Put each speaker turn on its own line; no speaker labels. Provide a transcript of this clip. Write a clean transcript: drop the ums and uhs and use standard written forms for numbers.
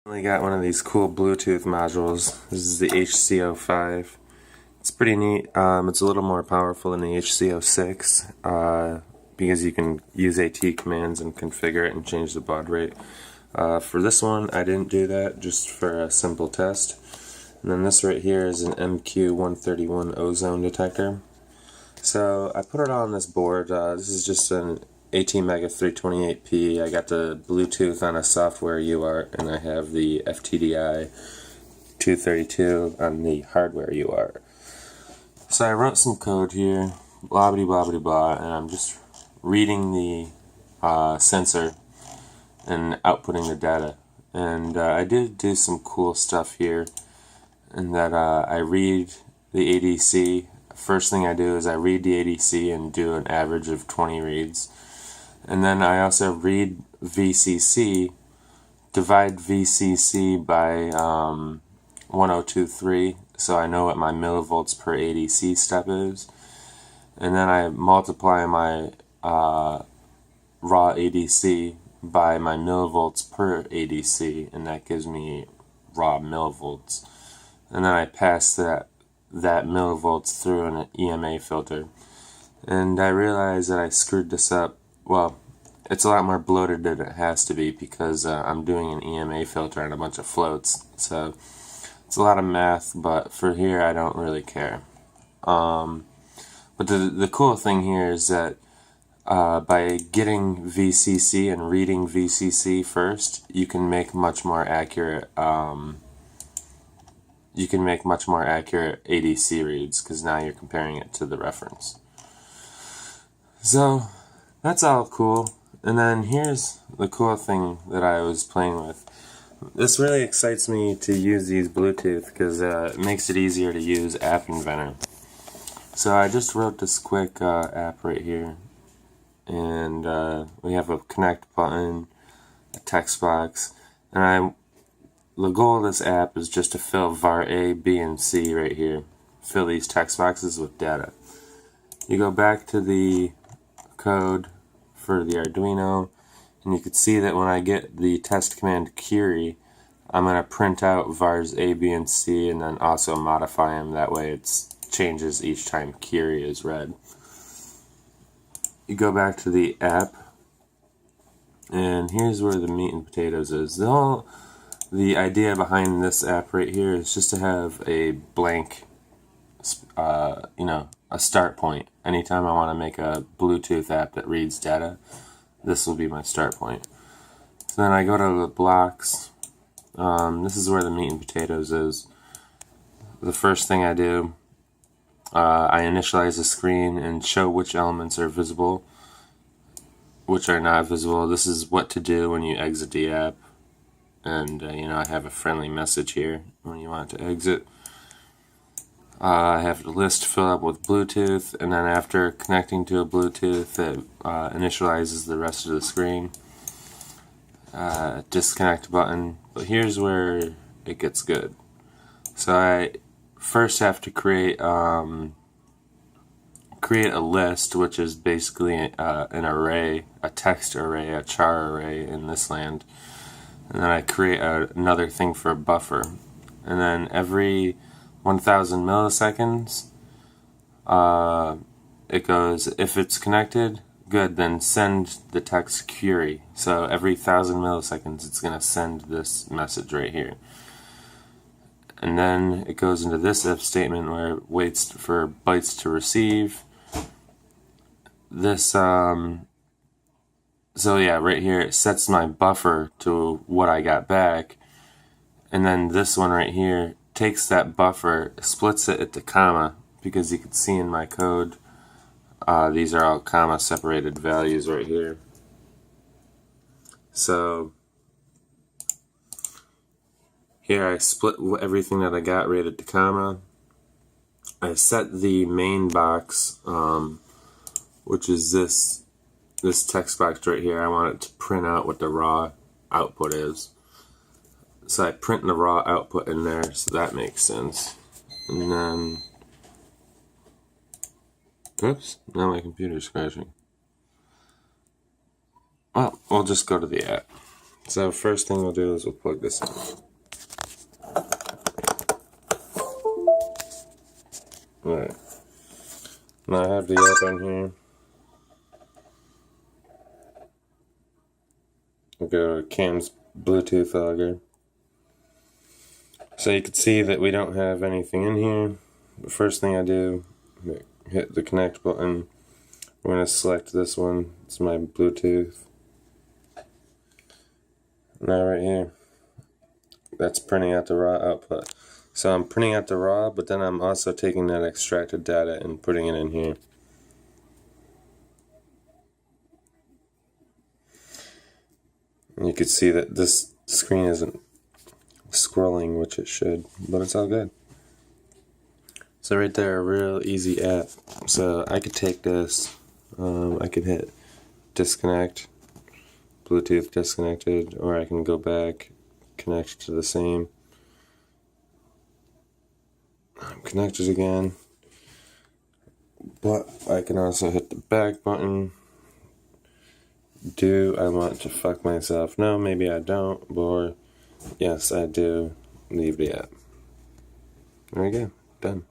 I got one of these cool Bluetooth modules. This is the HC05. It's pretty neat. It's a little more powerful than the HC06 because you can use AT commands and configure it and change the baud rate. For this one, I didn't do that, just for a simple test. And then this right here is an MQ131 ozone detector. So I put it on this board. This is just an ATMEGA328P. I got the Bluetooth on a software UART, and I have the FT232 on the hardware UART. So I wrote some code here, blah blah blah blah blah, and I'm just reading the sensor and outputting the data. And I did do some cool stuff here, in that I read the ADC. First thing I do is I read the ADC and do an average of 20 reads. And then I also read VCC, divide VCC by 1023, so I know what my millivolts per ADC step is. And then I multiply my raw ADC by my millivolts per ADC, and that gives me raw millivolts. And then I pass that millivolts through an EMA filter. And I realized that I screwed this up. Well, it's a lot more bloated than it has to be because I'm doing an EMA filter on a bunch of floats. So it's a lot of math, but for here I don't really care. But the cool thing here is that by getting VCC and reading VCC first, you can make much more accurate ADC reads, because now you're comparing it to the reference. So that's all cool. And then here's the cool thing that I was playing with. This really excites me to use these Bluetooth because it makes it easier to use App Inventor. So I just wrote this quick app right here. And we have a connect button, a text box, and the goal of this app is just to fill var A, B, and C right here. Fill these text boxes with data. You go back to the code for the Arduino, and you can see that when I get the test command query, I'm going to print out vars A, B, and C, and then also modify them. That way it changes each time query is read. You go back to the app, and here's where the meat and potatoes is. The idea behind this app right here is just to have a blank, a start point. Anytime I want to make a Bluetooth app that reads data, this will be my start point. So then I go to the blocks. This is where the meat and potatoes is. The first thing I do, I initialize the screen and show which elements are visible, which are not visible. This is what to do when you exit the app. And I have a friendly message here when you want to exit. I have the list fill up with Bluetooth, and then after connecting to a Bluetooth, it initializes the rest of the screen. Disconnect button. But here's where it gets good. So I first have to create a list, which is basically an array, a text array, a char array in this land. And then I create another thing for a buffer. And then every 1000 milliseconds, it goes, if it's connected, good, then send the text query. So every 1000 milliseconds, it's going to send this message right here. And then it goes into this if statement where it waits for bytes to receive. This, so yeah, right here it sets my buffer to what I got back, and then this one right here takes that buffer, splits it into comma, because you can see in my code these are all comma separated values right here. So here I split everything that I got right at the comma. I set the main box, which is this text box right here. I want it to print out what the raw output is. So I print the raw output in there, so that makes sense. And then, oops, now my computer's crashing. Well, we'll just go to the app. So first thing we'll do is we'll plug this in. Alright. Now I have the app on here. We'll go to Cam's Bluetooth logger. So you can see that we don't have anything in here. The first thing I do, hit the connect button. We're going to select this one. It's my Bluetooth. Now right here, that's printing out the raw output. So I'm printing out the raw, but then I'm also taking that extracted data and putting it in here. And you can see that this screen isn't scrolling, which it should, but it's all good. So right there, a real easy app. So I could take this, I could hit disconnect, Bluetooth disconnected, or I can go back, connect to the same. I'm connected again, but I can also hit the back button. Do I want to fuck myself? No, maybe I don't, or yes, I do. Leave the app. There we go, done.